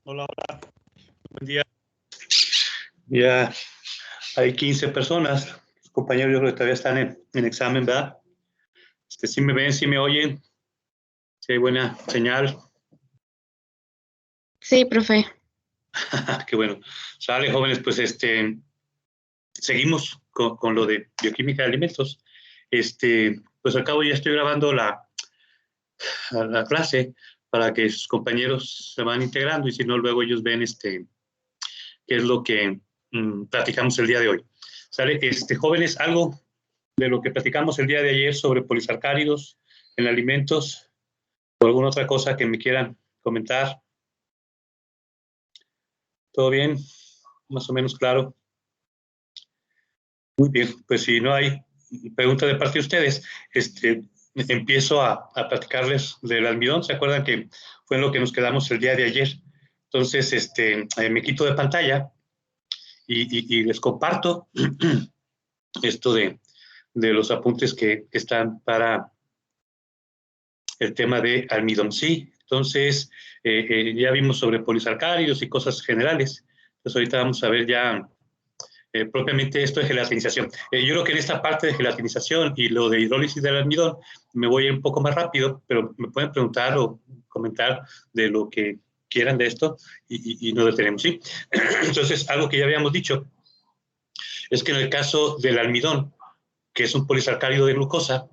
Hola, hola, buen día. Ya hay 15 personas. Los compañeros yo creo que todavía están en examen, ¿verdad? ¿Sí me ven, sí me oyen? ¿Sí hay buena señal? Sí, profe. Qué bueno. Sale, jóvenes, pues seguimos con lo de bioquímica de alimentos. Pues al cabo ya estoy grabando la clase para que sus compañeros se van integrando y si no, luego ellos ven qué es lo que platicamos el día de hoy. ¿Sale? Jóvenes, algo de lo que platicamos el día de ayer sobre polisacáridos en alimentos o alguna otra cosa que me quieran comentar. ¿Todo bien? Más o menos claro. Muy bien, pues si no hay pregunta de parte de ustedes, empiezo a platicarles del almidón. ¿Se acuerdan que fue en lo que nos quedamos el día de ayer? Entonces, me quito de pantalla y les comparto esto de los apuntes que están para el tema de almidón. Sí, entonces ya vimos sobre polisacáridos y cosas generales. Entonces ahorita vamos a ver ya propiamente esto de gelatinización. Yo creo que en esta parte de gelatinización y lo de hidrólisis del almidón me voy a ir un poco más rápido, pero me pueden preguntar o comentar de lo que quieran de esto y nos detenemos, ¿sí? Entonces, algo que ya habíamos dicho es que en el caso del almidón, que es un polisacárido de glucosa,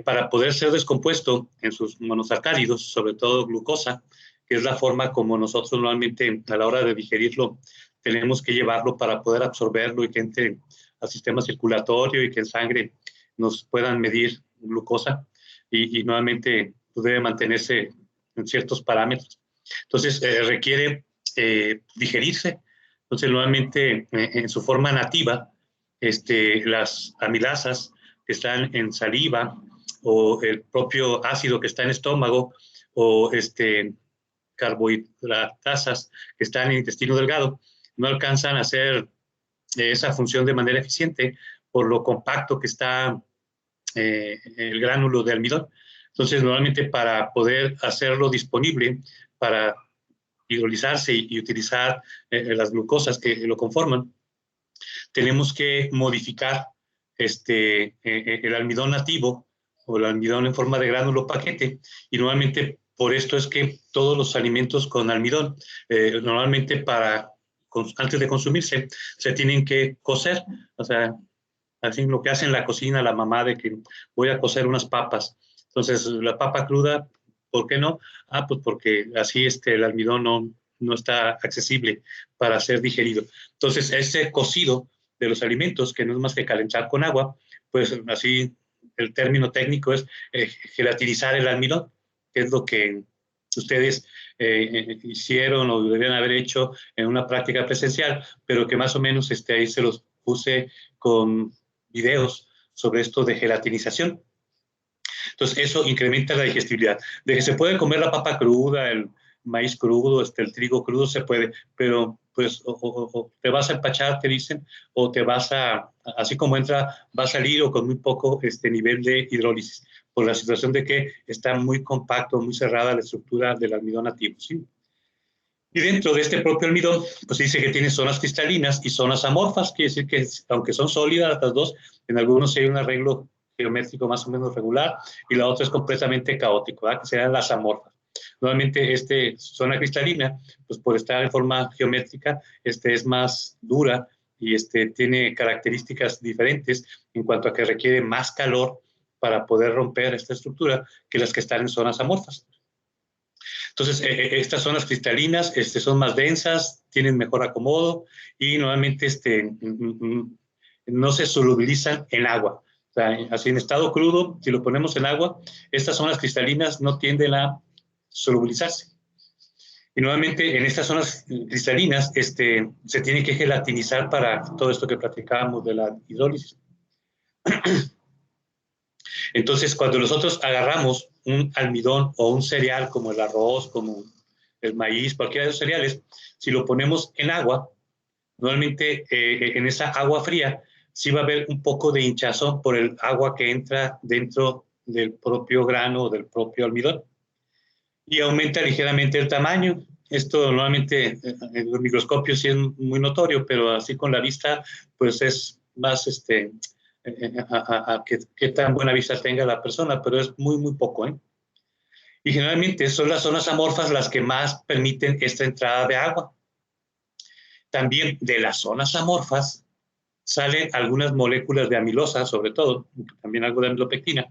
para poder ser descompuesto en sus monosacáridos, sobre todo glucosa, que es la forma como nosotros normalmente a la hora de digerirlo tenemos que llevarlo para poder absorberlo y que entre al sistema circulatorio y que en sangre nos puedan medir glucosa y nuevamente pues, debe mantenerse en ciertos parámetros. Entonces requiere digerirse. Entonces normalmente en su forma nativa, las amilasas que están en saliva o el propio ácido que está en estómago o carbohidratasas que están en intestino delgado no alcanzan a hacer esa función de manera eficiente por lo compacto que está el gránulo de almidón. Entonces, normalmente para poder hacerlo disponible para hidrolizarse y utilizar las glucosas que lo conforman, tenemos que modificar el almidón nativo o el almidón en forma de gránulo paquete y normalmente por esto es que todos los alimentos con almidón normalmente antes de consumirse se tienen que cocer, o sea, así lo que hace en la cocina la mamá de que voy a cocer unas papas. Entonces, la papa cruda, ¿por qué no? Pues porque así el almidón no está accesible para ser digerido. Entonces, ese cocido de los alimentos, que no es más que calentar con agua, pues así el término técnico es gelatinizar el almidón, que es lo que ustedes hicieron o deberían haber hecho en una práctica presencial, pero que más o menos ahí se los puse con videos sobre esto de gelatinización. Entonces, eso incrementa la digestibilidad. De que se puede comer la papa cruda, el maíz crudo, el trigo crudo, se puede, pero pues o te vas a empachar, te dicen, o te vas así como entra, va a salir o con muy poco nivel de hidrólisis, por la situación de que está muy compacto, muy cerrada la estructura del almidón nativo, ¿sí? Y dentro de este propio almidón, pues dice que tiene zonas cristalinas y zonas amorfas, quiere decir que aunque son sólidas las dos, en algunos hay un arreglo geométrico más o menos regular y la otra es completamente caótico, ¿verdad? Que serían las amorfas. Normalmente zona cristalina, pues por estar en forma geométrica, es más dura y tiene características diferentes en cuanto a que requiere más calor para poder romper esta estructura que las que están en zonas amorfas. Entonces, estas zonas cristalinas son más densas, tienen mejor acomodo y normalmente no se solubilizan en agua. O sea, así en estado crudo, si lo ponemos en agua, estas zonas cristalinas no tienden a solubilizarse. Y nuevamente en estas zonas cristalinas se tiene que gelatinizar para todo esto que platicábamos de la hidrólisis. Entonces, cuando nosotros agarramos un almidón o un cereal como el arroz, como el maíz, cualquiera de esos cereales, si lo ponemos en agua, normalmente en esa agua fría sí va a haber un poco de hinchazón por el agua que entra dentro del propio grano o del propio almidón y aumenta ligeramente el tamaño esto normalmente en los microscopios sí es muy notorio, pero así con la vista, pues es más a qué tan buena vista tenga la persona, pero es muy, muy poco, ¿eh? Y generalmente son las zonas amorfas las que más permiten esta entrada de agua. También de las zonas amorfas salen algunas moléculas de amilosa, sobre todo, también algo de amilopectina,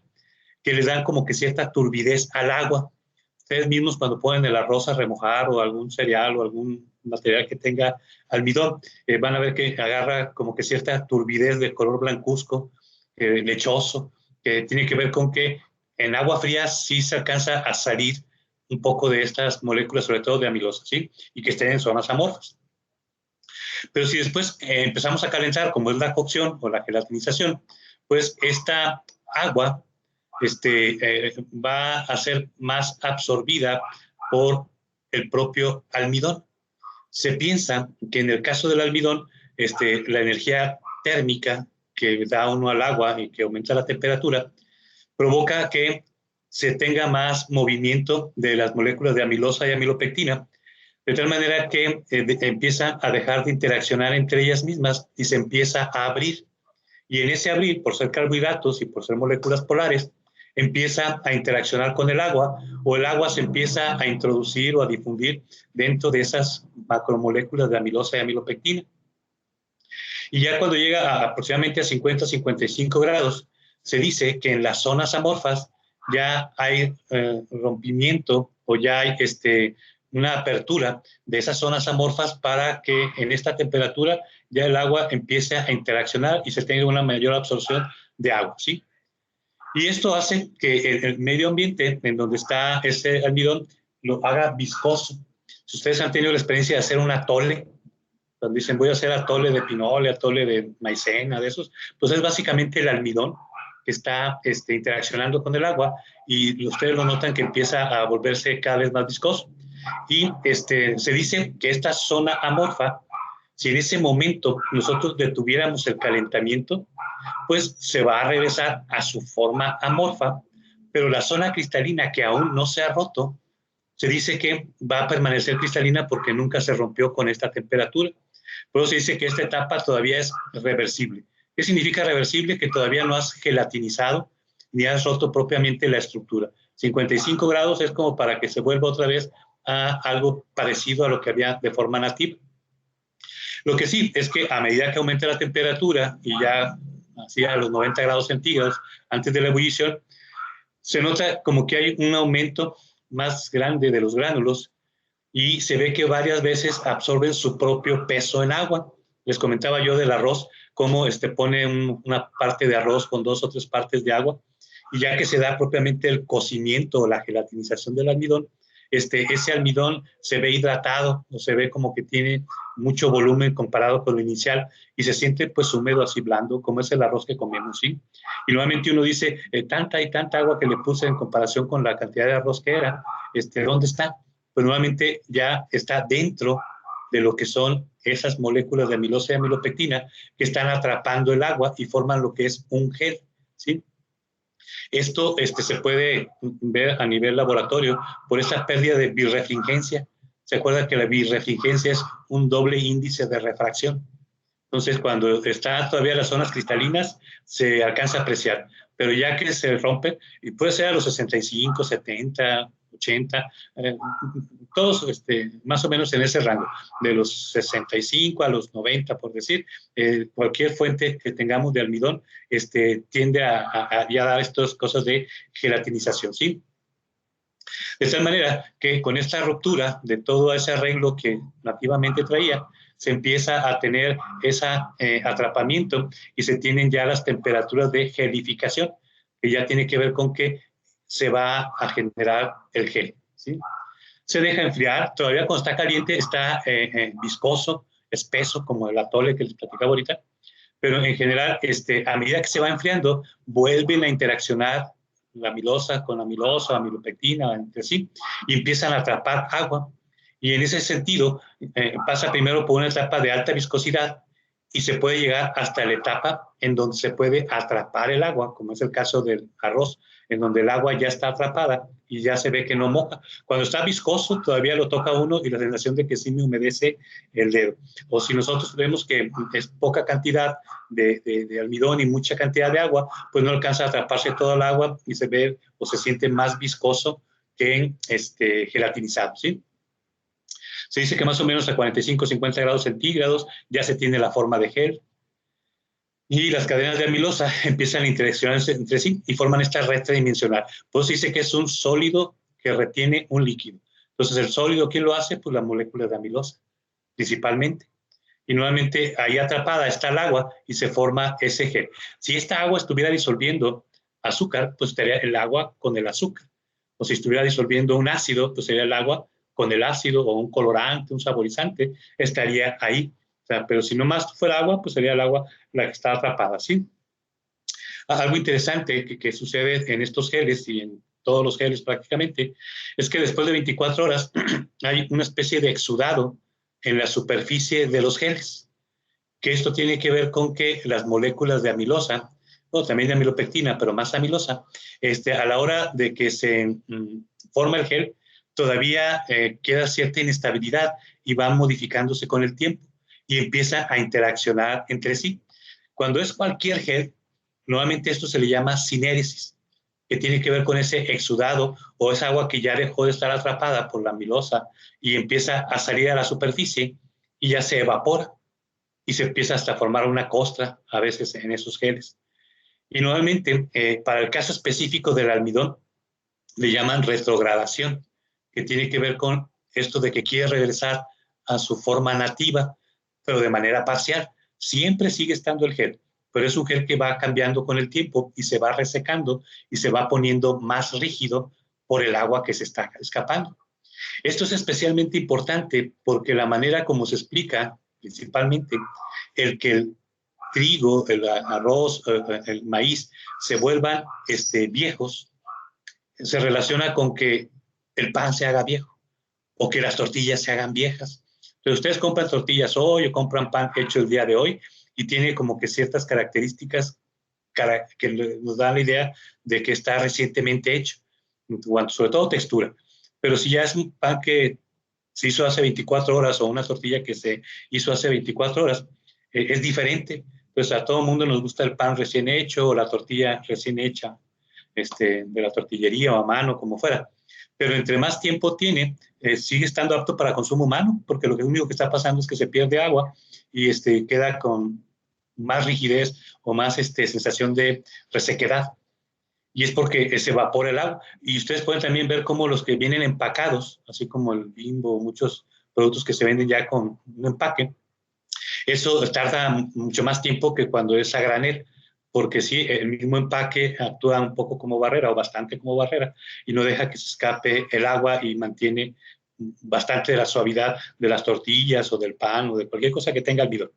que les dan como que cierta turbidez al agua. Ustedes mismos cuando ponen el arroz a remojar o algún cereal o algún material que tenga almidón, van a ver que agarra como que cierta turbidez de color blancuzco, lechoso, que tiene que ver con que en agua fría sí se alcanza a salir un poco de estas moléculas, sobre todo de amilosa, ¿sí? Y que estén en zonas amorfas. Pero si después empezamos a calentar, como es la cocción o la gelatinización, pues esta agua va a ser más absorbida por el propio almidón. Se piensa que en el caso del almidón, la energía térmica que da uno al agua y que aumenta la temperatura, provoca que se tenga más movimiento de las moléculas de amilosa y amilopectina, de tal manera que empiezan a dejar de interaccionar entre ellas mismas y se empieza a abrir. Y en ese abrir, por ser carbohidratos y por ser moléculas polares, empieza a interaccionar con el agua o el agua se empieza a introducir o a difundir dentro de esas macromoléculas de amilosa y amilopectina. Y ya cuando llega aproximadamente a 50-55 grados, se dice que en las zonas amorfas ya hay rompimiento o ya hay una apertura de esas zonas amorfas para que en esta temperatura ya el agua empiece a interaccionar y se tenga una mayor absorción de agua, ¿sí? Y esto hace que el medio ambiente en donde está ese almidón lo haga viscoso. Si ustedes han tenido la experiencia de hacer un atole, cuando dicen voy a hacer atole de pinole, atole de maicena, de esos, pues es básicamente el almidón que está interaccionando con el agua y ustedes lo notan que empieza a volverse cada vez más viscoso. Y se dice que esta zona amorfa, si en ese momento nosotros detuviéramos el calentamiento, pues se va a regresar a su forma amorfa, pero la zona cristalina que aún no se ha roto, se dice que va a permanecer cristalina porque nunca se rompió con esta temperatura. Por eso se dice que esta etapa todavía es reversible. ¿Qué significa reversible? Que todavía no has gelatinizado ni has roto propiamente la estructura. 55 grados es como para que se vuelva otra vez a algo parecido a lo que había de forma nativa. Lo que sí es que a medida que aumenta la temperatura y ya hacia los 90 grados centígrados antes de la ebullición, se nota como que hay un aumento más grande de los gránulos y se ve que varias veces absorben su propio peso en agua. Les comentaba yo del arroz, cómo pone una parte de arroz con 2 o 3 partes de agua, y ya que se da propiamente el cocimiento o la gelatinización del almidón, ese almidón se ve hidratado o se ve como que tiene mucho volumen comparado con lo inicial y se siente pues húmedo, así blando, como es el arroz que comemos, ¿sí? Y nuevamente uno dice, tanta y tanta agua que le puse en comparación con la cantidad de arroz que era, ¿dónde está? Pues nuevamente ya está dentro de lo que son esas moléculas de amilosa y amilopectina que están atrapando el agua y forman lo que es un gel, ¿sí? Esto se puede ver a nivel laboratorio por esa pérdida de birrefringencia. ¿Se acuerda que la birrefringencia es un doble índice de refracción? Entonces, cuando está todavía las zonas cristalinas, se alcanza a apreciar. Pero ya que se rompe, y puede ser a los 65, 70, 80, todos más o menos en ese rango, de los 65 a los 90, por decir, cualquier fuente que tengamos de almidón tiende a dar estas cosas de gelatinización, ¿sí? De tal manera que con esta ruptura de todo ese arreglo que nativamente traía, se empieza a tener ese atrapamiento y se tienen ya las temperaturas de gelificación, que ya tiene que ver con que se va a generar el gel, ¿sí? Se deja enfriar, todavía cuando está caliente está viscoso, espeso, como el atole que les platicaba ahorita, pero en general, a medida que se va enfriando, vuelven a interaccionar la amilosa con amilosa, amilopectina entre sí, y empiezan a atrapar agua. Y en ese sentido, pasa primero por una etapa de alta viscosidad y se puede llegar hasta la etapa en donde se puede atrapar el agua, como es el caso del arroz, en donde el agua ya está atrapada y ya se ve que no moja. Cuando está viscoso, todavía lo toca uno y la sensación de que sí me humedece el dedo. O si nosotros vemos que es poca cantidad de almidón y mucha cantidad de agua, pues no alcanza a atraparse todo el agua y se ve o se siente más viscoso que gelatinizado, ¿sí? Se dice que más o menos a 45 50 grados centígrados ya se tiene la forma de gel y las cadenas de amilosa empiezan a interaccionarse entre sí y forman esta red tridimensional. Pues se dice que es un sólido que retiene un líquido. Entonces, el sólido, ¿quién lo hace? Pues la molécula de amilosa, principalmente. Y nuevamente ahí atrapada está el agua y se forma ese gel. Si esta agua estuviera disolviendo azúcar, pues estaría el agua con el azúcar. O si estuviera disolviendo un ácido, pues sería el agua con el ácido, o un colorante, un saborizante, estaría ahí. O sea, pero si nomás fuera agua, pues sería el agua la que está atrapada, ¿sí? Algo interesante que sucede en estos geles y en todos los geles prácticamente, es que después de 24 horas hay una especie de exudado en la superficie de los geles, que esto tiene que ver con que las moléculas de amilosa, bueno, también de amilopectina, pero más amilosa, a la hora de que se forma el gel, todavía queda cierta inestabilidad y va modificándose con el tiempo y empieza a interaccionar entre sí. Cuando es cualquier gel, nuevamente esto se le llama sinéresis, que tiene que ver con ese exudado o esa agua que ya dejó de estar atrapada por la amilosa y empieza a salir a la superficie y ya se evapora y se empieza hasta a formar una costra a veces en esos geles. Y nuevamente, para el caso específico del almidón, le llaman retrogradación, que tiene que ver con esto de que quiere regresar a su forma nativa, pero de manera parcial. Siempre sigue estando el gel, pero es un gel que va cambiando con el tiempo y se va resecando y se va poniendo más rígido por el agua que se está escapando. Esto es especialmente importante porque la manera como se explica, principalmente, el que el trigo, el arroz, el maíz se vuelvan viejos, se relaciona con que el pan se haga viejo o que las tortillas se hagan viejas. Entonces, ustedes compran tortillas hoy o compran pan hecho el día de hoy y tiene como que ciertas características que nos dan la idea de que está recientemente hecho, sobre todo textura. Pero si ya es un pan que se hizo hace 24 horas o una tortilla que se hizo hace 24 horas, es diferente. Pues a todo el mundo nos gusta el pan recién hecho o la tortilla recién hecha, de la tortillería o a mano, como fuera. Pero entre más tiempo tiene, sigue estando apto para consumo humano, porque lo único que está pasando es que se pierde agua y queda con más rigidez o más sensación de resequedad. Y es porque se evapora el agua. Y ustedes pueden también ver cómo los que vienen empacados, así como el Bimbo, muchos productos que se venden ya con un empaque, eso tarda mucho más tiempo que cuando es a granel, porque sí, el mismo empaque actúa un poco como barrera o bastante como barrera y no deja que se escape el agua y mantiene bastante de la suavidad de las tortillas o del pan o de cualquier cosa que tenga almidón.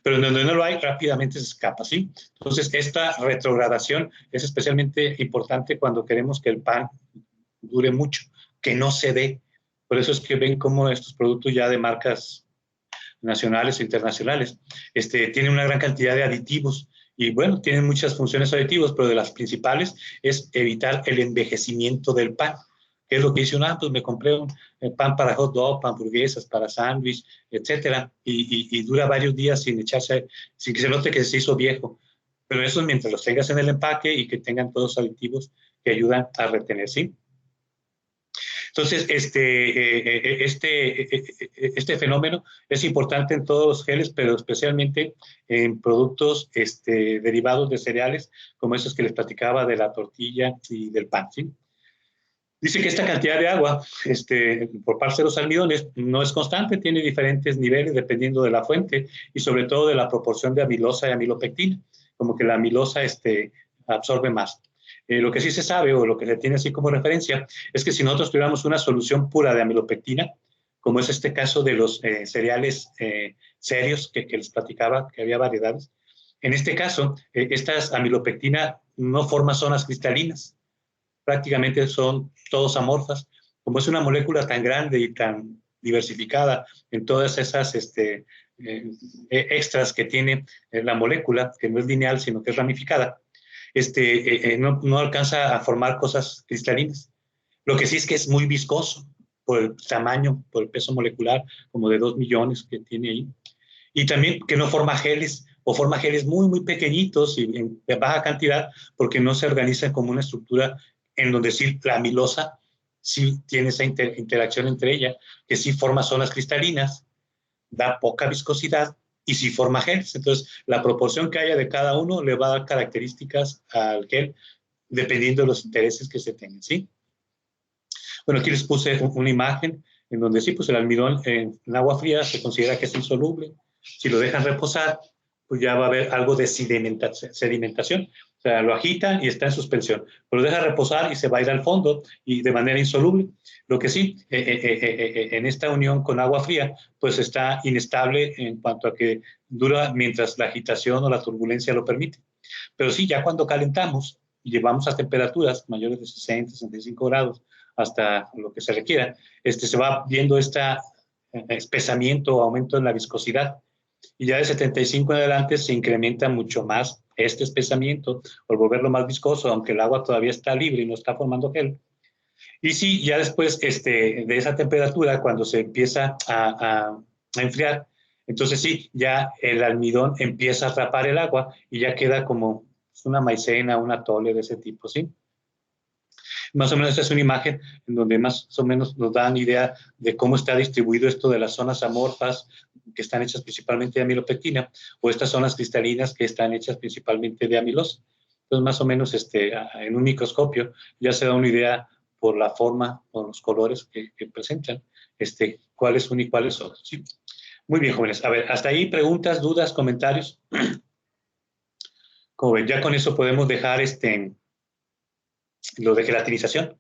Pero donde no lo hay, rápidamente se escapa, ¿sí? Entonces, esta retrogradación es especialmente importante cuando queremos que el pan dure mucho, que no se dé. Por eso es que ven cómo estos productos ya de marcas nacionales e internacionales tienen una gran cantidad de aditivos y bueno, tienen muchas funciones aditivos, pero de las principales es evitar el envejecimiento del pan. ¿Qué es lo que dice uno? Pues me compré un pan para hot dog, pan hamburguesas, para sándwich, etcétera, y dura varios días sin echarse, sin que se note que se hizo viejo. Pero eso mientras los tengas en el empaque y que tengan todos los aditivos que ayudan a retener, ¿sí? Entonces, este fenómeno es importante en todos los geles, pero especialmente en productos derivados de cereales, como esos que les platicaba de la tortilla y del pan, ¿sí? Dice que esta cantidad de agua por parte de los almidones no es constante, tiene diferentes niveles dependiendo de la fuente y sobre todo de la proporción de amilosa y amilopectina, como que la amilosa absorbe más. Lo que sí se sabe o lo que se tiene así como referencia es que si nosotros tuviéramos una solución pura de amilopectina, como es este caso de los cereales serios que les platicaba, que había variedades, en este caso, estas amilopectina no forman zonas cristalinas, prácticamente son todos amorfas. Como es una molécula tan grande y tan diversificada en todas esas extras que tiene la molécula, que no es lineal, sino que es ramificada, no alcanza a formar cosas cristalinas. Lo que sí es que es muy viscoso por el tamaño, por el peso molecular, como de 2 millones que tiene ahí. Y también que no forma geles, o forma geles muy, muy pequeñitos y en baja cantidad, porque no se organiza como una estructura en donde sí la amilosa sí tiene esa interacción entre ella, que sí forma zonas cristalinas, da poca viscosidad y sí forma geles. Entonces, la proporción que haya de cada uno le va a dar características al gel dependiendo de los intereses que se tengan, ¿sí? Bueno, aquí les puse una imagen en donde sí, pues el almidón en agua fría se considera que es insoluble. Si lo dejan reposar, pues ya va a haber algo de sedimentación. O sea, lo agitan y está en suspensión. Pero lo deja reposar y se va a ir al fondo y de manera insoluble. Lo que sí, en esta unión con agua fría, pues está inestable en cuanto a que dura mientras la agitación o la turbulencia lo permite. Pero sí, ya cuando calentamos y llevamos a temperaturas mayores de 60, 65 grados, hasta lo que se requiera, se va viendo este espesamiento o aumento en la viscosidad. Y ya de 75 en adelante se incrementa mucho más este espesamiento, por volverlo más viscoso, aunque el agua todavía está libre y no está formando gel. Y sí, ya después de esa temperatura, cuando se empieza a enfriar, entonces sí, ya el almidón empieza a atrapar el agua y ya queda como una maicena, una atole de ese tipo, ¿sí? Más o menos esta es una imagen en donde más o menos nos dan idea de cómo está distribuido esto de las zonas amorfas que están hechas principalmente de amilopectina o estas zonas cristalinas que están hechas principalmente de amilosa. Entonces, más o menos en un microscopio ya se da una idea por la forma o los colores que presentan, cuáles son y cuáles son. ¿Sí? Muy bien, jóvenes. A ver, hasta ahí preguntas, dudas, comentarios. Como ven, ya con eso podemos dejar lo de gelatinización.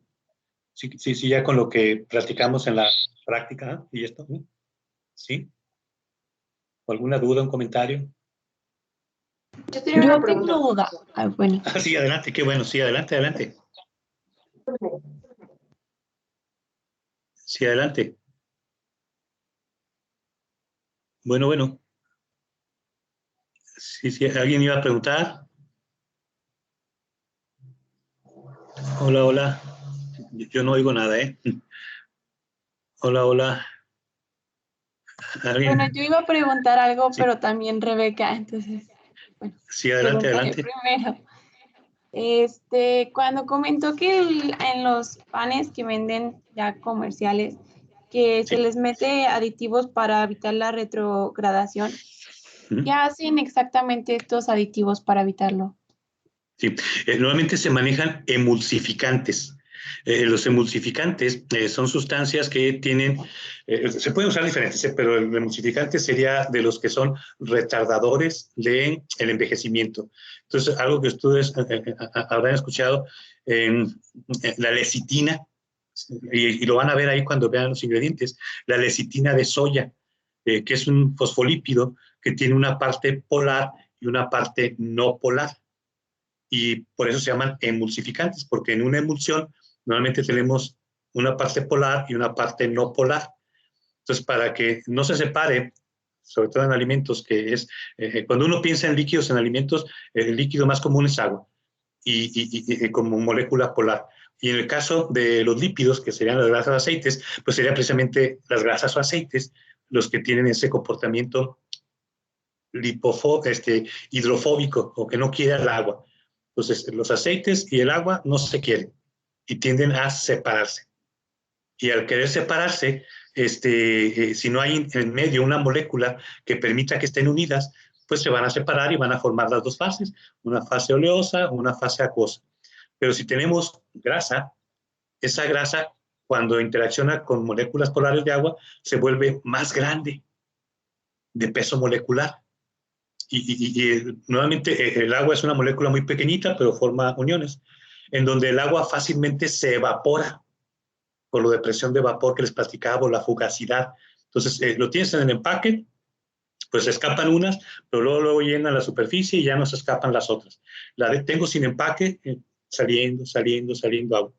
Sí, sí, sí, ya con lo que platicamos en la práctica y esto, ¿no? ¿Sí? ¿Alguna duda, un comentario? Yo tenía una Yo pregunta. tengo duda. Ah, bueno. Ah, sí, adelante, qué bueno, sí, adelante, adelante. Sí, adelante. Bueno, bueno. Sí, sí, ¿alguien iba a preguntar? Hola, hola. Yo no oigo nada, ¿eh? Hola, hola. ¿Alguien? Bueno, yo iba a preguntar algo, Sí, pero también Rebeca, entonces, bueno, sí, adelante, preguntaré adelante. primero. Cuando comentó que en los panes que venden ya comerciales, que se Sí. les mete aditivos para evitar la retrogradación, ¿qué Ujú. hacen exactamente estos aditivos para evitarlo? Sí, normalmente se manejan emulsificantes. Los emulsificantes son sustancias que tienen, se pueden usar diferentes, pero el emulsificante sería de los que son retardadores del envejecimiento. Entonces, algo que ustedes habrán escuchado, la lecitina, y lo van a ver ahí cuando vean los ingredientes, la lecitina de soya, que es un fosfolípido que tiene una parte polar y una parte no polar y por eso se llaman emulsificantes, porque en una emulsión normalmente tenemos una parte polar y una parte no polar. Entonces, para que no se separe, sobre todo en alimentos, que es, cuando uno piensa en líquidos en alimentos, el líquido más común es agua y como molécula polar. Y en el caso de los lípidos, que serían las grasas o aceites, pues serían precisamente las grasas o aceites los que tienen ese comportamiento hidrofóbico o que no quiere el agua. Entonces, los aceites y el agua no se quieren y tienden a separarse. Y al querer separarse, si no hay en medio una molécula que permita que estén unidas, pues se van a separar y van a formar las dos fases, una fase oleosa o una fase acuosa. Pero si tenemos grasa, esa grasa, cuando interacciona con moléculas polares de agua, se vuelve más grande de peso molecular. Nuevamente el agua es una molécula muy pequeñita, pero forma uniones, en donde el agua fácilmente se evapora por lo de presión de vapor que les platicaba, o la fugacidad. Entonces, lo tienes en el empaque, pues se escapan unas, pero luego llenan la superficie y ya no se escapan las otras. Tengo sin empaque, saliendo agua.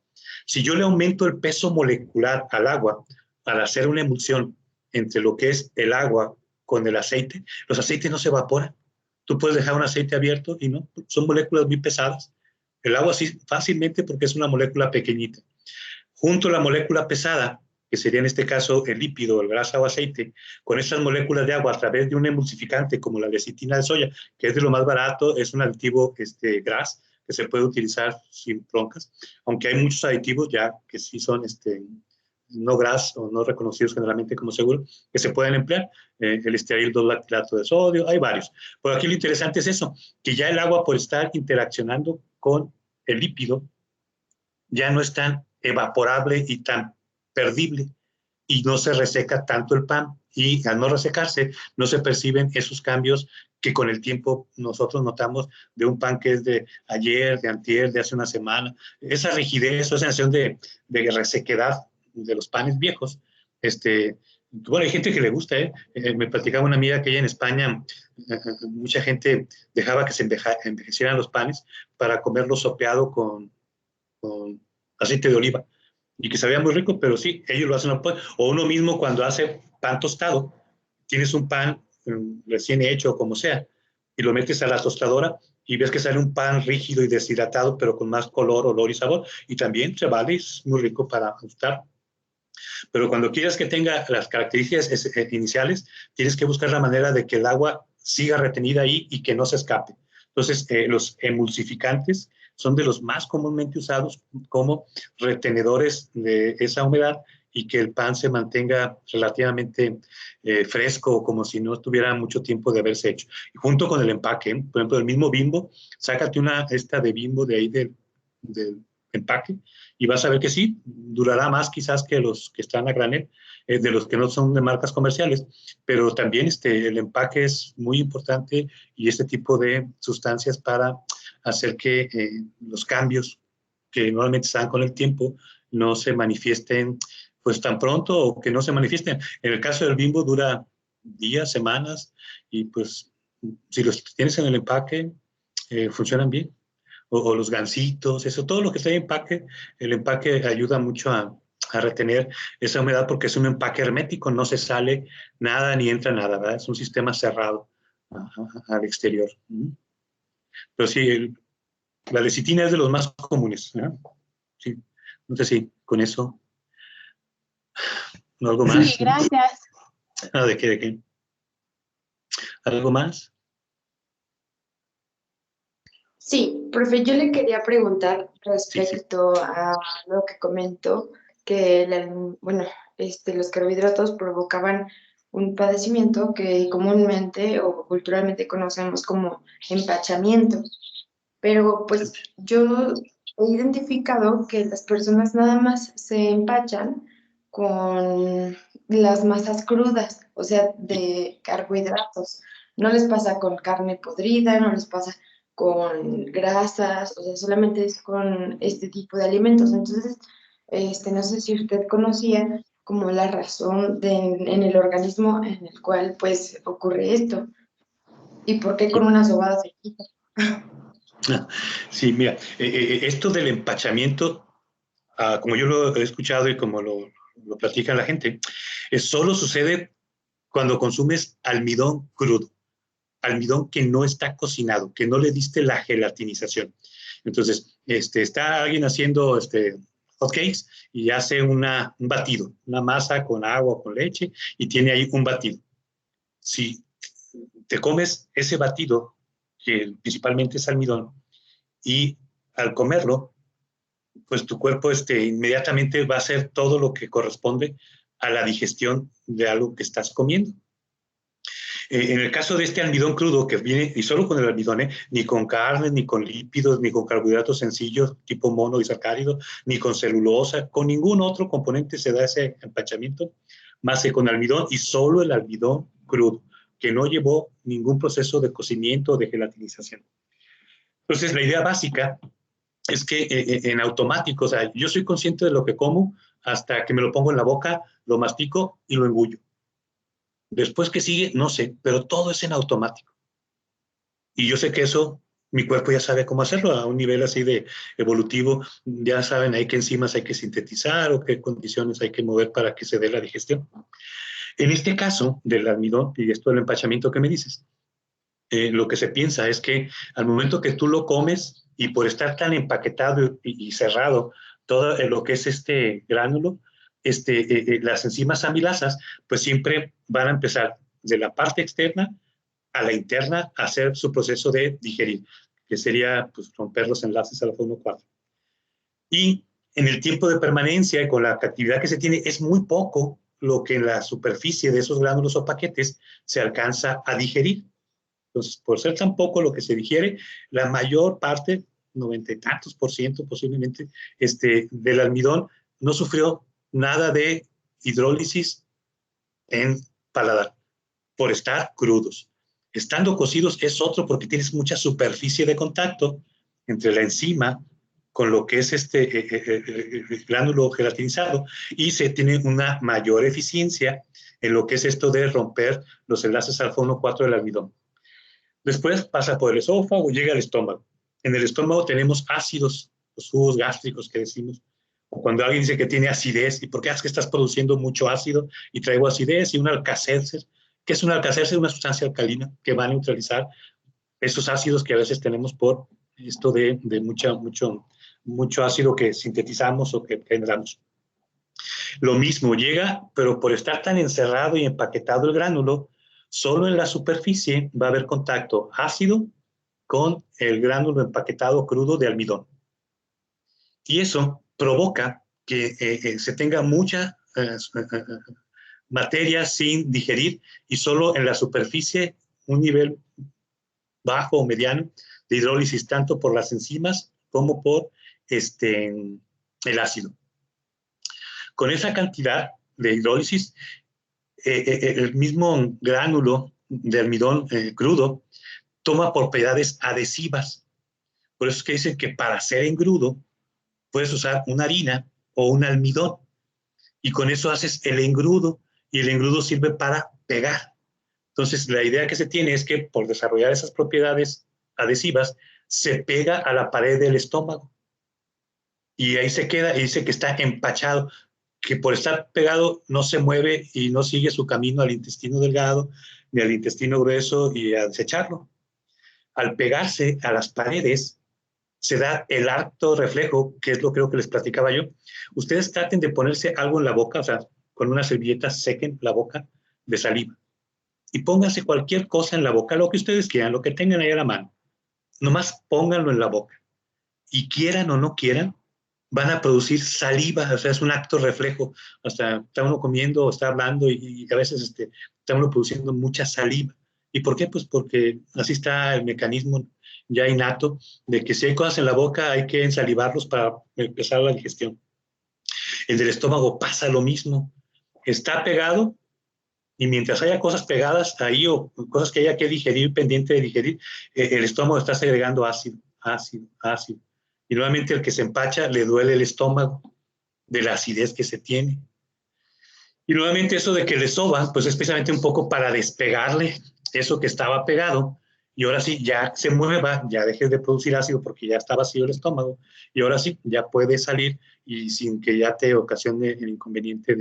Si yo le aumento el peso molecular al agua para hacer una emulsión entre lo que es el agua con el aceite. Los aceites no se evaporan. Tú puedes dejar un aceite abierto y no, son moléculas muy pesadas. El agua sí fácilmente porque es una molécula pequeñita. Junto a la molécula pesada, que sería en este caso el lípido, el grasa o aceite, con estas moléculas de agua a través de un emulsificante como la lecitina de soya, que es de lo más barato, es un aditivo GRAS que se puede utilizar sin broncas, aunque hay muchos aditivos ya que sí son no GRAS o no reconocidos generalmente como seguros, que se pueden emplear, el estearil 2-lactilato de sodio, hay varios. Pero aquí lo interesante es eso, que ya el agua por estar interaccionando con el lípido ya no es tan evaporable y tan perdible y no se reseca tanto el pan y al no resecarse no se perciben esos cambios que con el tiempo nosotros notamos de un pan que es de ayer, de antier, de hace una semana. Esa rigidez, esa sensación de resequedad de los panes viejos, bueno, hay gente que le gusta, me platicaba una amiga que ella en España, mucha gente dejaba que se envejecieran los panes para comerlo sopeado con aceite de oliva y que sabía muy rico, pero sí, ellos lo hacen. O uno mismo cuando hace pan tostado, tienes un pan recién hecho o como sea, y lo metes a la tostadora y ves que sale un pan rígido y deshidratado, pero con más color, olor y sabor, y también se vale, es muy rico para ajustar. Pero cuando quieres que tenga las características iniciales, tienes que buscar la manera de que el agua siga retenida ahí y que no se escape. Entonces, los emulsificantes son de los más comúnmente usados como retenedores de esa humedad y que el pan se mantenga relativamente fresco, como si no tuviera mucho tiempo de haberse hecho. Y junto con el empaque, por ejemplo, el mismo Bimbo, sácate esta de Bimbo de ahí del empaque y vas a ver que sí, durará más quizás que los que están a granel, de los que no son de marcas comerciales, pero también el empaque es muy importante y este tipo de sustancias para hacer que los cambios que normalmente se dan con el tiempo no se manifiesten pues tan pronto o que no se manifiesten. En el caso del Bimbo dura días, semanas y pues si los tienes en el empaque funcionan bien. O los gansitos, eso, todo lo que está en empaque, el empaque ayuda mucho a retener esa humedad porque es un empaque hermético, no se sale nada ni entra nada, ¿verdad? Es un sistema cerrado al exterior. Pero sí, la lecitina es de los más comunes, ¿verdad? Sí, no sé si con eso, ¿no? ¿Algo más? Sí, gracias. Ah, ¿de qué? ¿De qué? ¿Algo más? Sí, profe, yo le quería preguntar Sí, sí. respecto a lo que comentó, que bueno, los carbohidratos provocaban un padecimiento que comúnmente o culturalmente conocemos como empachamiento. Pero pues yo he identificado que las personas nada más se empachan con las masas crudas, o sea, de carbohidratos. No les pasa con carne podrida, no les pasa con grasas, o sea, solamente es con este tipo de alimentos. Entonces, no sé si usted conocía como la razón en el organismo en el cual pues ocurre esto y por qué con una sobada se quita. Sí, mira, esto del empachamiento, como yo lo he escuchado y como lo platica la gente, solo sucede cuando consumes almidón crudo, almidón que no está cocinado, que no le diste la gelatinización. Entonces, está alguien haciendo hot cakes y hace un batido, una masa con agua o con leche y tiene ahí un batido. Si te comes ese batido, que principalmente es almidón, y al comerlo, pues tu cuerpo inmediatamente va a hacer todo lo que corresponde a la digestión de algo que estás comiendo. En el caso de este almidón crudo que viene, y solo con el almidón, ni con carne, ni con lípidos, ni con carbohidratos sencillos tipo monosacárido, ni con celulosa, con ningún otro componente se da ese empachamiento, más que con almidón y solo el almidón crudo, que no llevó ningún proceso de cocimiento o de gelatinización. Entonces, la idea básica es que en automático, o sea, yo soy consciente de lo que como hasta que me lo pongo en la boca, lo mastico y lo engullo. Después que sigue, no sé, pero todo es en automático. Y yo sé que eso, mi cuerpo ya sabe cómo hacerlo a un nivel así de evolutivo. Ya saben ahí qué enzimas hay que sintetizar o qué condiciones hay que mover para que se dé la digestión. En este caso del almidón y esto del empachamiento que me dices, lo que se piensa es que al momento que tú lo comes y por estar tan empaquetado y cerrado todo lo que es este gránulo, las enzimas amilasas pues siempre van a empezar de la parte externa a la interna a hacer su proceso de digerir, que sería pues, romper los enlaces a la forma 4. Y en el tiempo de permanencia y con la actividad que se tiene es muy poco lo que en la superficie de esos gránulos o paquetes se alcanza a digerir. Entonces, por ser tan poco lo que se digiere, la mayor parte, 90 y tantos por ciento posiblemente, del almidón no sufrió nada de hidrólisis en paladar, por estar crudos. Estando cocidos es otro porque tienes mucha superficie de contacto entre la enzima con lo que es el gránulo gelatinizado y se tiene una mayor eficiencia en lo que es esto de romper los enlaces alfa 1,4 del almidón. Después pasa por el esófago, llega al estómago. En el estómago tenemos ácidos, los jugos gástricos que decimos. O cuando alguien dice que tiene acidez, ¿y por qué es que estás produciendo mucho ácido? Y traigo acidez y un Alka-Seltzer. ¿Qué es un Alka-Seltzer? Una sustancia alcalina que va a neutralizar esos ácidos que a veces tenemos por esto de mucho ácido que sintetizamos o que generamos. Lo mismo llega, pero por estar tan encerrado y empaquetado el gránulo, solo en la superficie va a haber contacto ácido con el gránulo empaquetado crudo de almidón. Y eso provoca que se tenga mucha materia sin digerir y solo en la superficie un nivel bajo o mediano de hidrólisis tanto por las enzimas como por el ácido. Con esa cantidad de hidrólisis, el mismo gránulo de almidón crudo toma propiedades adhesivas. Por eso es que dicen que para hacer engrudo puedes usar una harina o un almidón y con eso haces el engrudo y el engrudo sirve para pegar. Entonces, la idea que se tiene es que por desarrollar esas propiedades adhesivas se pega a la pared del estómago y ahí se queda y dice que está empachado, que por estar pegado no se mueve y no sigue su camino al intestino delgado ni al intestino grueso y a desecharlo. Al pegarse a las paredes, se da el acto reflejo, que es lo creo que les platicaba yo. Ustedes traten de ponerse algo en la boca, o sea, con una servilleta sequen la boca de saliva y pónganse cualquier cosa en la boca, lo que ustedes quieran, lo que tengan ahí a la mano. Nomás pónganlo en la boca. Y quieran o no quieran, van a producir saliva, o sea, es un acto reflejo. Hasta está uno comiendo o está hablando y a veces está uno produciendo mucha saliva. ¿Y por qué? Pues porque así está el mecanismo ya innato de que si hay cosas en la boca hay que ensalivarlos para empezar la digestión. El del estómago pasa lo mismo. Está pegado y mientras haya cosas pegadas ahí o cosas que haya que digerir, pendiente de digerir, el estómago está segregando ácido, ácido, ácido. Y nuevamente el que se empacha le duele el estómago de la acidez que se tiene. Y nuevamente eso de que le soba, pues es precisamente un poco para despegarle eso que estaba pegado y ahora sí ya se mueva, ya dejes de producir ácido porque ya está vacío el estómago y ahora sí ya puede salir y sin que ya te ocasione el inconveniente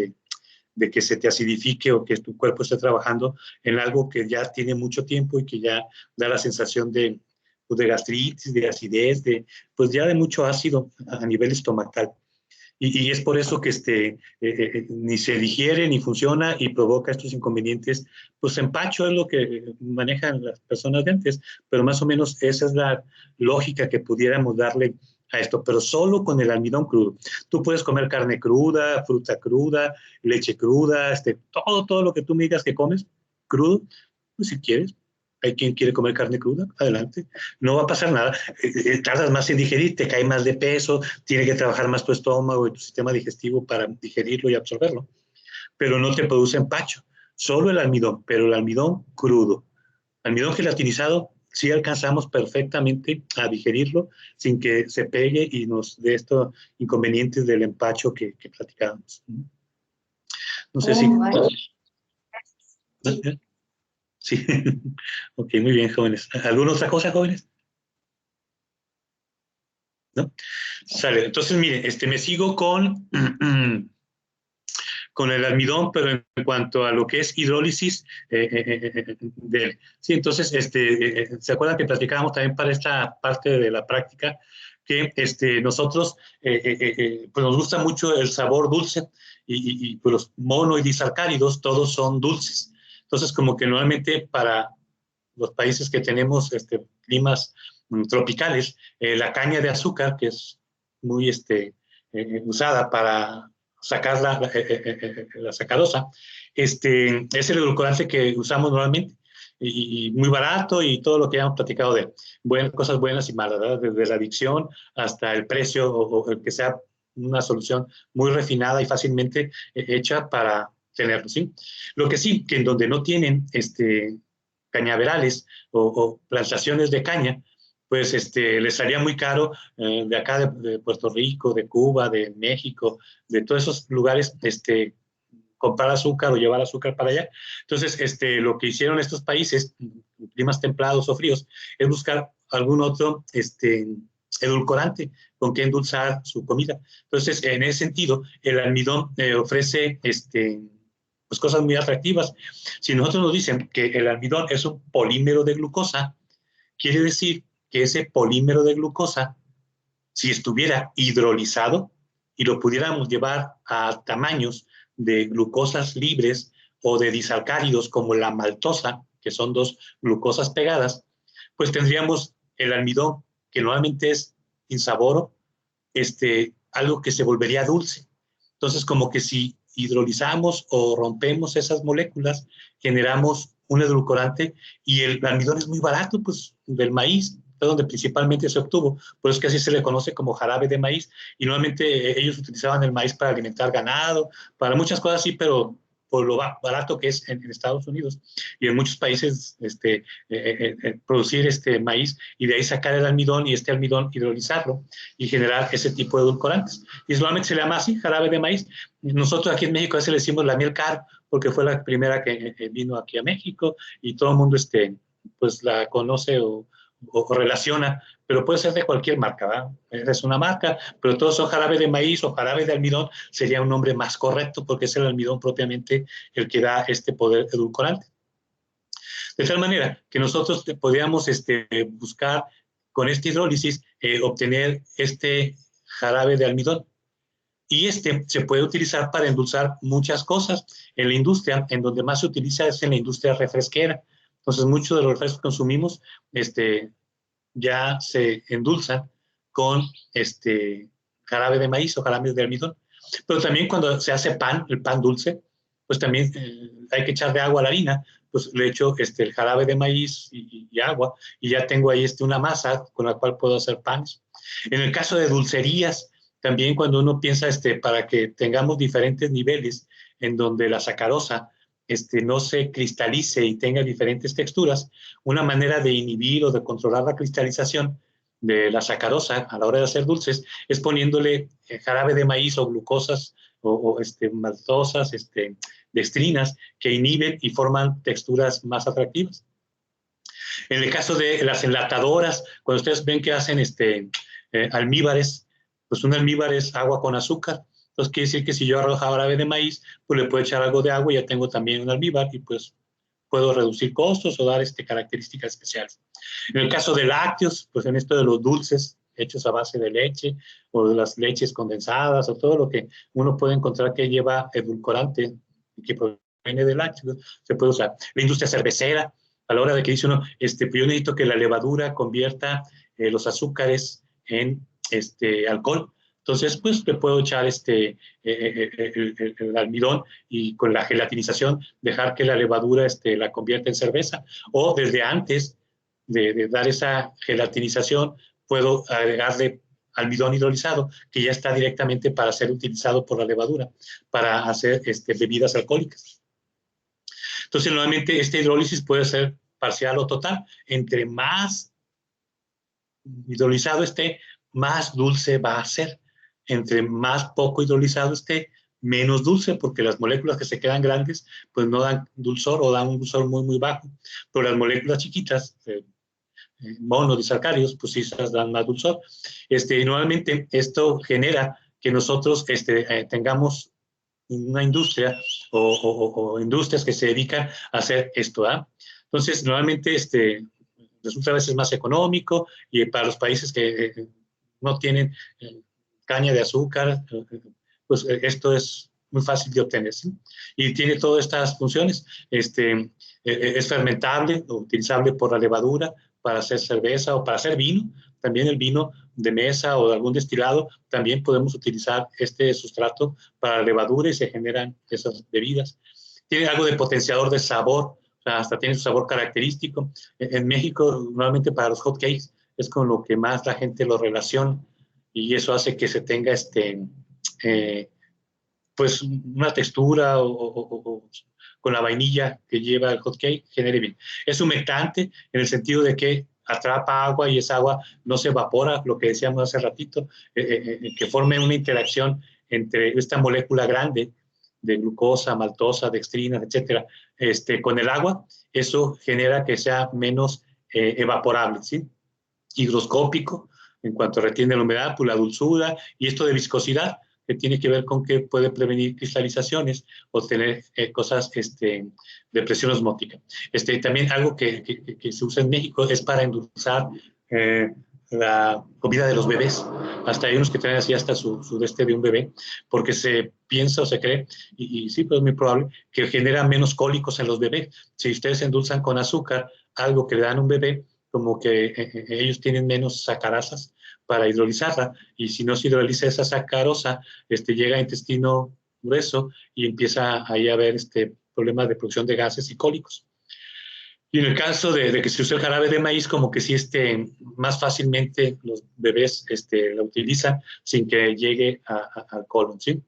de que se te acidifique o que tu cuerpo esté trabajando en algo que ya tiene mucho tiempo y que ya da la sensación de gastritis, de acidez, pues ya de mucho ácido a nivel estomacal. Y es por eso que ni se digiere ni funciona y provoca estos inconvenientes. Pues empacho es lo que manejan las personas de antes, pero más o menos esa es la lógica que pudiéramos darle a esto, pero solo con el almidón crudo. Tú puedes comer carne cruda, fruta cruda, leche cruda, todo lo que tú me digas que comes crudo, pues si quieres. Hay quien quiere comer carne cruda, adelante. No va a pasar nada. Tardas más en digerir, te cae más de peso, tiene que trabajar más tu estómago y tu sistema digestivo para digerirlo y absorberlo. Pero no te produce empacho. Solo el almidón, pero el almidón crudo. Almidón gelatinizado, sí alcanzamos perfectamente a digerirlo sin que se pegue y nos dé estos inconvenientes del empacho que platicábamos. No sé si... Sí, ok, muy bien, jóvenes. ¿Alguna otra cosa, jóvenes? ¿No? Sale, entonces, miren, me sigo con con el almidón, pero en cuanto a lo que es hidrólisis sí, entonces, ¿se acuerdan que platicábamos también para esta parte de la práctica que nosotros pues nos gusta mucho el sabor dulce y pues los mono y disacáridos todos son dulces. Entonces, como que normalmente para los países que tenemos climas tropicales, la caña de azúcar, que es muy usada para sacar la sacarosa, es el edulcorante que usamos normalmente y muy barato y todo lo que ya hemos platicado de cosas buenas y malas, ¿verdad? Desde la adicción hasta el precio o el que sea una solución muy refinada y fácilmente hecha para tenerlo, ¿sí? Lo que sí, que en donde no tienen cañaverales o plantaciones de caña, pues les salía muy caro de acá de Puerto Rico, de Cuba, de México, de todos esos lugares, comprar azúcar o llevar azúcar para allá. Entonces, lo que hicieron estos países, climas templados o fríos, es buscar algún otro edulcorante con que endulzar su comida. Entonces, en ese sentido, el almidón ofrece pues cosas muy atractivas. Si nosotros nos dicen que el almidón es un polímero de glucosa, quiere decir que ese polímero de glucosa, si estuviera hidrolizado y lo pudiéramos llevar a tamaños de glucosas libres o de disalcáridos como la maltosa, que son dos glucosas pegadas, pues tendríamos el almidón, que normalmente es insaboro, algo que se volvería dulce. Entonces, como que si hidrolizamos o rompemos esas moléculas, generamos un edulcorante y el almidón es muy barato, pues del maíz, de donde principalmente se obtuvo. Por eso es que así se le conoce como jarabe de maíz. Y normalmente ellos utilizaban el maíz para alimentar ganado, para muchas cosas así, pero por lo barato que es en Estados Unidos y en muchos países producir maíz y de ahí sacar el almidón y almidón hidrolizarlo y generar ese tipo de edulcorantes. Y solamente se le llama así, jarabe de maíz. Nosotros aquí en México a veces le decimos la miel car porque fue la primera que vino aquí a México y todo el mundo pues la conoce o relaciona, pero puede ser de cualquier marca, ¿verdad? Es una marca, pero todos son jarabe de maíz o jarabe de almidón, sería un nombre más correcto porque es el almidón propiamente el que da este poder edulcorante. De tal manera que nosotros podríamos buscar con esta hidrólisis obtener este jarabe de almidón. Y se puede utilizar para endulzar muchas cosas. En la industria, en donde más se utiliza es en la industria refresquera. Entonces, muchos de los refrescos que consumimos ya se endulzan con jarabe de maíz o jarabe de almidón. Pero también cuando se hace pan, el pan dulce, pues también hay que echarle agua a la harina. Pues le echo el jarabe de maíz y agua y ya tengo ahí una masa con la cual puedo hacer panes. En el caso de dulcerías, también cuando uno piensa para que tengamos diferentes niveles en donde la sacarosa no se cristalice y tenga diferentes texturas, una manera de inhibir o de controlar la cristalización de la sacarosa a la hora de hacer dulces es poniéndole jarabe de maíz o glucosas o maltosas, dextrinas que inhiben y forman texturas más atractivas. En el caso de las enlatadoras, cuando ustedes ven que hacen almíbares, pues un almíbar es agua con azúcar. Entonces quiere decir que si yo arrojo jarabe de maíz, pues le puedo echar algo de agua y ya tengo también un almíbar y pues puedo reducir costos o dar características especiales. En el caso de lácteos, pues en esto de los dulces hechos a base de leche o de las leches condensadas o todo lo que uno puede encontrar que lleva edulcorante y que proviene de lácteos, se puede usar. La industria cervecera, a la hora de que dice uno, pues yo necesito que la levadura convierta los azúcares en alcohol. Entonces, pues le puedo echar el almidón y con la gelatinización dejar que la levadura la convierta en cerveza. O desde antes de dar esa gelatinización, puedo agregarle almidón hidrolizado, que ya está directamente para ser utilizado por la levadura, para hacer bebidas alcohólicas. Entonces, nuevamente, esta hidrólisis puede ser parcial o total. Entre más hidrolizado esté, más dulce va a ser. Entre más poco hidrolizado esté, menos dulce, porque las moléculas que se quedan grandes, pues no dan dulzor o dan un dulzor muy, muy bajo. Pero las moléculas chiquitas, monodisacáridos, pues sí dan más dulzor. Normalmente esto genera que nosotros tengamos una industria o industrias que se dedican a hacer esto. Entonces, normalmente resulta a veces más económico y para los países que no tienen caña de azúcar, pues esto es muy fácil de obtener, ¿sí? Y tiene todas estas funciones. Es fermentable, utilizable por la levadura para hacer cerveza o para hacer vino. También el vino de mesa o de algún destilado, también podemos utilizar este sustrato para la levadura y se generan esas bebidas. Tiene algo de potenciador de sabor, o sea, hasta tiene su sabor característico. En México, normalmente para los hot cakes, es con lo que más la gente lo relaciona y eso hace que se tenga pues una textura o con la vainilla que lleva el hot cake, genere bien. Es humectante en el sentido de que atrapa agua y esa agua no se evapora, lo que decíamos hace ratito, que forme una interacción entre esta molécula grande de glucosa, maltosa, dextrina, etcétera, con el agua. Eso genera que sea menos evaporable, ¿sí? Higroscópico, en cuanto retiene la humedad, pues la dulzura, y esto de viscosidad, que tiene que ver con que puede prevenir cristalizaciones o tener cosas de presión osmótica. También algo que se usa en México es para endulzar la comida de los bebés. Hasta hay unos que traen así hasta su de un bebé, porque se piensa o se cree, y sí, pues es muy probable, que genera menos cólicos en los bebés. Si ustedes endulzan con azúcar algo que le dan a un bebé, como que ellos tienen menos sacarasas para hidrolizarla, y si no se hidroliza esa sacarosa, llega a intestino grueso y empieza ahí a haber problemas de producción de gases y cólicos. Y en el caso de que se use el jarabe de maíz, como que sí más fácilmente los bebés la utilizan sin que llegue al colon, ¿sí?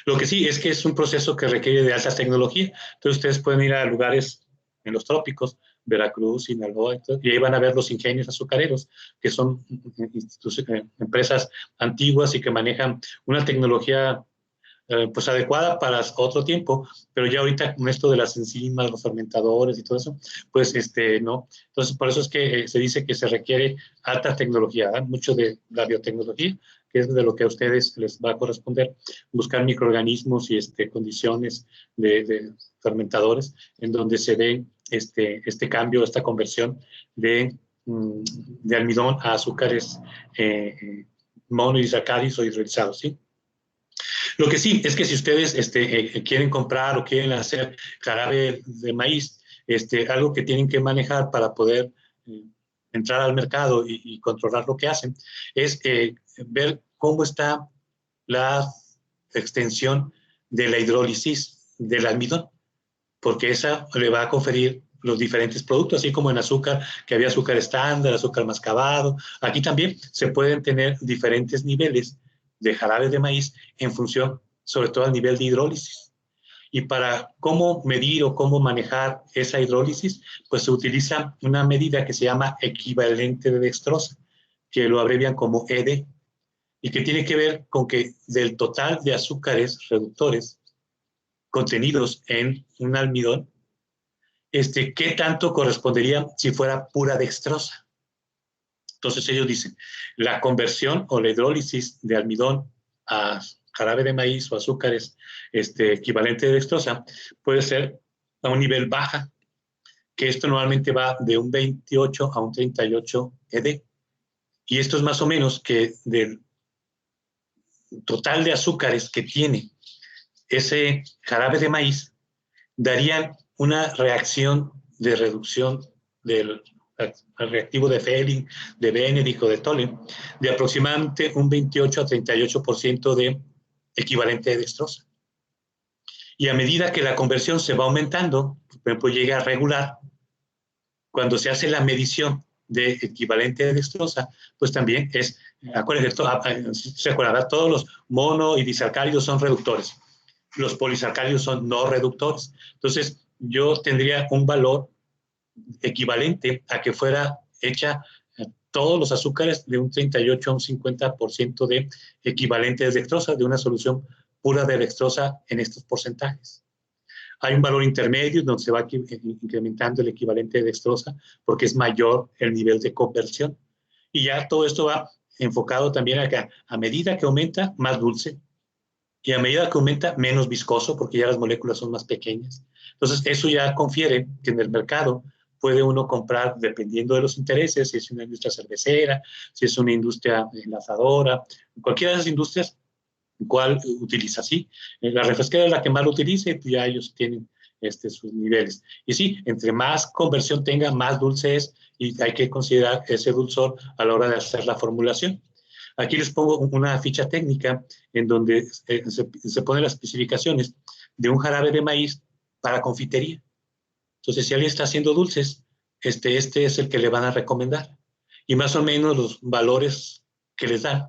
Lo que sí es que es un proceso que requiere de alta tecnología. Entonces ustedes pueden ir a lugares en los trópicos, Veracruz, Sinaloa, y ahí van a ver los ingenios azucareros, que son empresas antiguas y que manejan una tecnología pues adecuada para otro tiempo, pero ya ahorita con esto de las enzimas, los fermentadores y todo eso, pues no. Entonces, por eso es que se dice que se requiere alta tecnología, mucho de la biotecnología, que es de lo que a ustedes les va a corresponder, buscar microorganismos y condiciones de fermentadores en donde se ve este cambio, esta conversión de almidón a azúcares monoisacáridos o hidrolizados, ¿sí? Lo que sí es que si ustedes quieren comprar o quieren hacer jarabe de maíz, algo que tienen que manejar para poder entrar al mercado y controlar lo que hacen, es ver cómo está la extensión de la hidrólisis del almidón, porque esa le va a conferir los diferentes productos, así como en azúcar, que había azúcar estándar, azúcar mascabado. Aquí también se pueden tener diferentes niveles de jarabe de maíz en función, sobre todo, al nivel de hidrólisis. Y para cómo medir o cómo manejar esa hidrólisis, pues se utiliza una medida que se llama equivalente de dextrosa, que lo abrevian como ED, y que tiene que ver con que del total de azúcares reductores contenidos en un almidón, ¿qué tanto correspondería si fuera pura dextrosa? Entonces ellos dicen, la conversión o la hidrólisis de almidón a jarabe de maíz o azúcares equivalente de dextrosa puede ser a un nivel baja, que esto normalmente va de un 28 a un 38 ED. Y esto es más o menos que del total de azúcares que tiene ese jarabe de maíz, darían una reacción de reducción del reactivo de Fehling, de Benedict o de Tolle, de aproximadamente un 28 a 38% de equivalente de dextrosa. Y a medida que la conversión se va aumentando, por ejemplo, llega a regular, cuando se hace la medición de equivalente de dextrosa, pues también es, acuérdense, se acuerdan, todos los mono y disacáridos son reductores, los polisacáridos son no reductores. Entonces, yo tendría un valor equivalente a que fuera hecha todos los azúcares de un 38 a un 50% de equivalente de dextrosa, de una solución pura de dextrosa en estos porcentajes. Hay un valor intermedio donde se va incrementando el equivalente de dextrosa porque es mayor el nivel de conversión. Y ya todo esto va enfocado también a que a medida que aumenta, más dulce. y a medida que aumenta, menos viscoso, porque ya las moléculas son más pequeñas. Entonces, eso ya confiere que en el mercado puede uno comprar, dependiendo de los intereses, si es una industria cervecera, si es una industria enlazadora, cualquiera de esas industrias, cuál utiliza, ¿sí? La refresquera es la que más lo utiliza y ya ellos tienen sus niveles. Y sí, entre más conversión tenga, más dulce es, y hay que considerar ese dulzor a la hora de hacer la formulación. Aquí les pongo una ficha técnica en donde se ponen las especificaciones de un jarabe de maíz para confitería. Entonces, si alguien está haciendo dulces, este es el que le van a recomendar. Y más o menos los valores que les dan,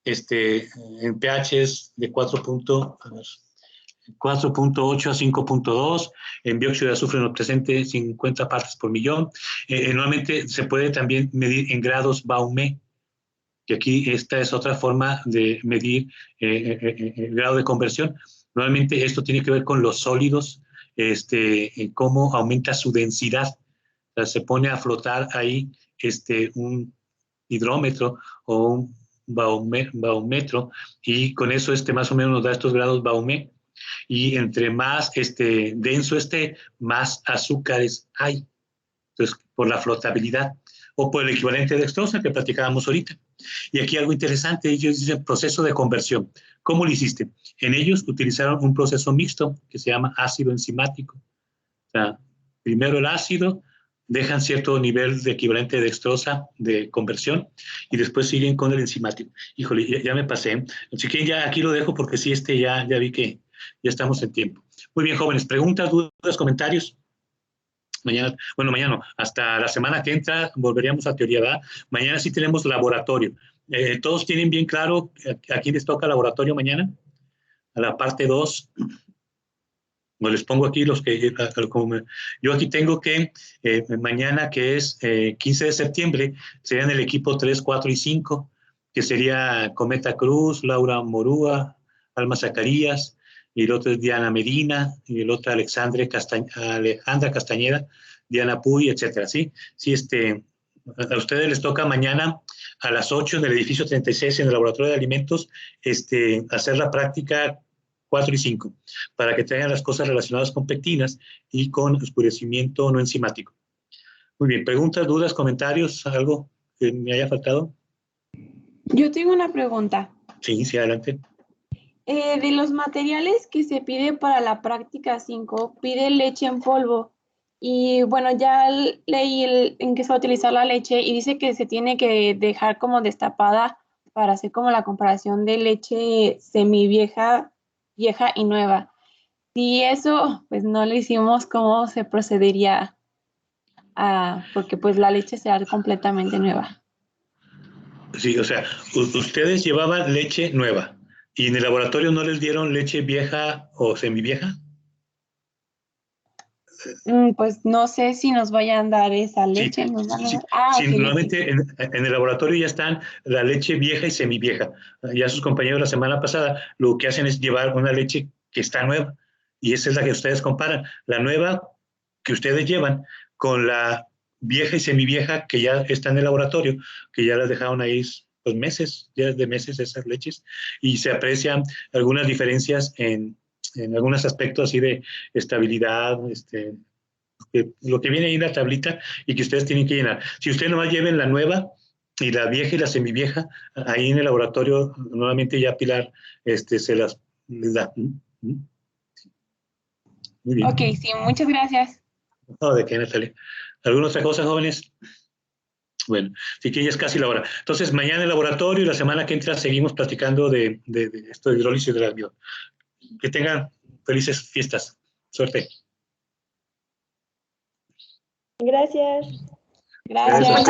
en pHs de 4.8 a 5.2, en dióxido de azufre no presente 50 partes por millón. Normalmente se puede también medir en grados Baumé, que aquí esta es otra forma de medir el grado de conversión. Normalmente esto tiene que ver con los sólidos, cómo aumenta su densidad. O sea, se pone a flotar ahí un hidrómetro o un barómetro y con eso más o menos nos da estos grados Baumé. Y entre más denso esté, más azúcares hay. Entonces, por la flotabilidad o por el equivalente de dextrosa que platicábamos ahorita. Y aquí algo interesante, ellos dicen proceso de conversión. ¿Cómo lo hiciste? En ellos utilizaron un proceso mixto que se llama ácido enzimático. O sea, primero el ácido, dejan cierto nivel de equivalente de dextrosa de conversión y después siguen con el enzimático. Híjole, ya me pasé. Así que ya aquí lo dejo porque sí, ya vi que ya estamos en tiempo. Muy bien, jóvenes. ¿Preguntas, dudas, comentarios? Mañana no, hasta la semana que entra volveríamos a teoría, ¿verdad? Mañana sí tenemos laboratorio. ¿Todos tienen bien claro a quién les toca laboratorio mañana? A la parte 2. No les pongo aquí los que... yo aquí tengo que mañana, que es 15 de septiembre, serían el equipo 3, 4 y 5, que sería Cometa Cruz, Laura Morúa, Alma Zacarías, y el otro es Diana Medina, y el otro Alejandra Castañeda, Diana Puy, etcétera, ¿sí? Sí, a ustedes les toca mañana a las 8 en el edificio 36 en el laboratorio de alimentos, hacer la práctica 4 y 5, para que tengan las cosas relacionadas con pectinas y con oscurecimiento no enzimático. Muy bien, preguntas, dudas, comentarios, algo que me haya faltado. Yo tengo una pregunta. Sí, adelante. De los materiales que se pide para la práctica 5, pide leche en polvo. Y bueno, ya leí en qué se va a utilizar la leche y dice que se tiene que dejar como destapada para hacer como la comparación de leche semivieja, vieja y nueva. Si eso pues no lo hicimos, ¿cómo se procedería porque pues la leche sea completamente nueva? Sí, o sea, ustedes llevaban leche nueva y en el laboratorio no les dieron leche vieja o semivieja. Pues no sé si nos vayan a dar esa leche. Sí, ¿Nos van a sí, dar? Ah, sí, ok, normalmente en el laboratorio ya están la leche vieja y semivieja. Ya sus compañeros la semana pasada lo que hacen es llevar una leche que está nueva y esa es la que ustedes comparan. La nueva que ustedes llevan con la vieja y semivieja que ya está en el laboratorio, que ya las dejaron ahí pues meses, ya de meses esas leches, y se aprecian algunas diferencias en algunos aspectos así de estabilidad, lo que viene ahí en la tablita y que ustedes tienen que llenar. Si ustedes nomás lleven la nueva y la vieja y la semivieja, ahí en el laboratorio, nuevamente ya Pilar se las les da. Muy bien. ok, sí, muchas gracias. No, ¿de qué, Natalia? ¿Alguna otra cosa, jóvenes? Bueno, así que ya es casi la hora. Entonces, mañana el laboratorio y la semana que entra seguimos platicando de esto de hidrólisis del almidón. Que tengan felices fiestas. Suerte. Gracias. Gracias.